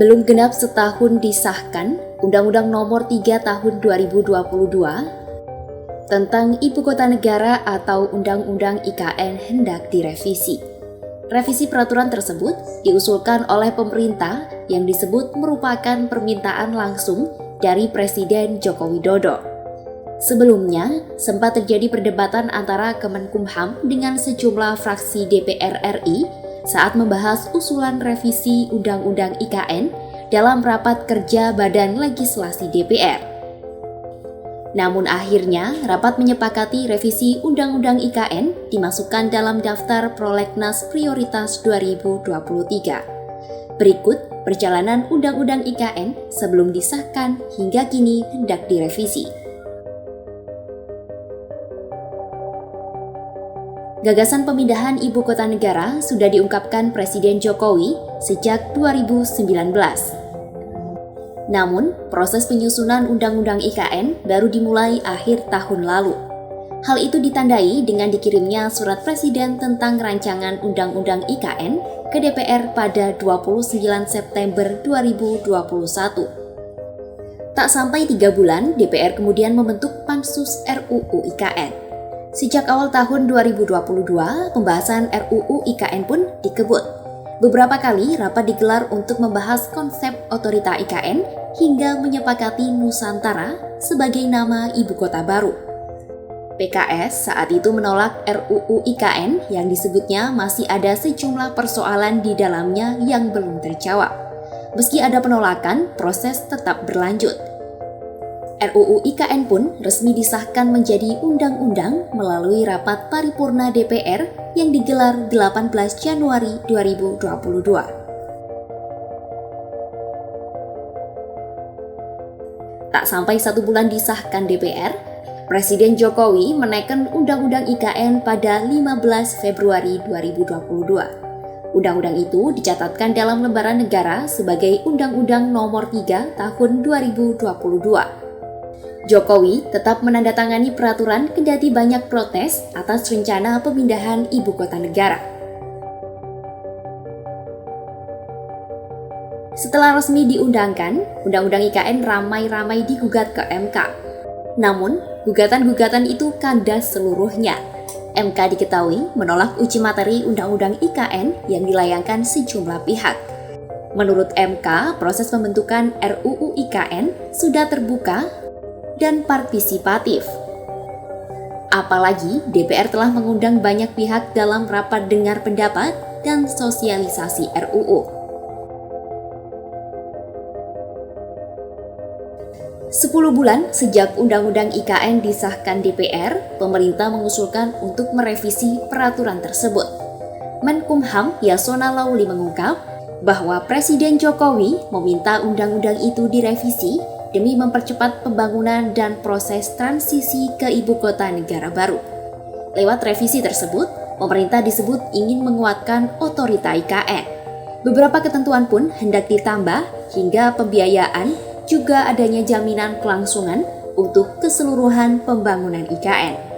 Belum genap setahun disahkan, Undang-Undang Nomor 3 Tahun 2022 tentang Ibu Kota Negara atau Undang-Undang IKN hendak direvisi. Revisi peraturan tersebut diusulkan oleh pemerintah yang disebut merupakan permintaan langsung dari Presiden Joko Widodo. Sebelumnya, sempat terjadi perdebatan antara Kemenkumham dengan sejumlah fraksi DPR RI saat membahas usulan revisi Undang-Undang IKN dalam rapat kerja Badan Legislasi DPR. Namun akhirnya, rapat menyepakati revisi Undang-Undang IKN dimasukkan dalam daftar prolegnas prioritas 2023. Berikut perjalanan Undang-Undang IKN sebelum disahkan hingga kini hendak direvisi. Gagasan pemindahan ibu kota negara sudah diungkapkan Presiden Jokowi sejak 2019. Namun, proses penyusunan Undang-Undang IKN baru dimulai akhir tahun lalu. Hal itu ditandai dengan dikirimnya surat Presiden tentang rancangan Undang-Undang IKN ke DPR pada 29 September 2021. Tak sampai 3 bulan, DPR kemudian membentuk Pansus RUU IKN. Sejak awal tahun 2022, pembahasan RUU IKN pun dikebut. Beberapa kali rapat digelar untuk membahas konsep otorita IKN hingga menyepakati Nusantara sebagai nama ibu kota baru. PKS saat itu menolak RUU IKN yang disebutnya masih ada sejumlah persoalan di dalamnya yang belum terjawab. Meski ada penolakan, proses tetap berlanjut. RUU IKN pun resmi disahkan menjadi undang-undang melalui rapat paripurna DPR yang digelar 18 Januari 2022. Tak sampai 1 bulan disahkan DPR, Presiden Jokowi menaikkan Undang-Undang IKN pada 15 Februari 2022. Undang-undang itu dicatatkan dalam lembaran negara sebagai Undang-Undang Nomor 3 Tahun 2022. Jokowi tetap menandatangani peraturan kendati banyak protes atas rencana pemindahan ibu kota negara. Setelah resmi diundangkan, Undang-Undang IKN ramai-ramai digugat ke MK. Namun, gugatan-gugatan itu kandas seluruhnya. MK diketahui menolak uji materi Undang-Undang IKN yang dilayangkan sejumlah pihak. Menurut MK, proses pembentukan RUU IKN sudah terbuka dan partisipatif. Apalagi DPR telah mengundang banyak pihak dalam rapat dengar pendapat dan sosialisasi RUU. 10 bulan sejak Undang-Undang IKN disahkan DPR, pemerintah mengusulkan untuk merevisi peraturan tersebut. Menkumham Yasona Lauli mengungkap bahwa Presiden Jokowi meminta undang-undang itu direvisi demi mempercepat pembangunan dan proses transisi ke ibu kota negara baru. Lewat revisi tersebut, pemerintah disebut ingin menguatkan otorita IKN. Beberapa ketentuan pun hendak ditambah hingga pembiayaan juga adanya jaminan kelangsungan untuk keseluruhan pembangunan IKN.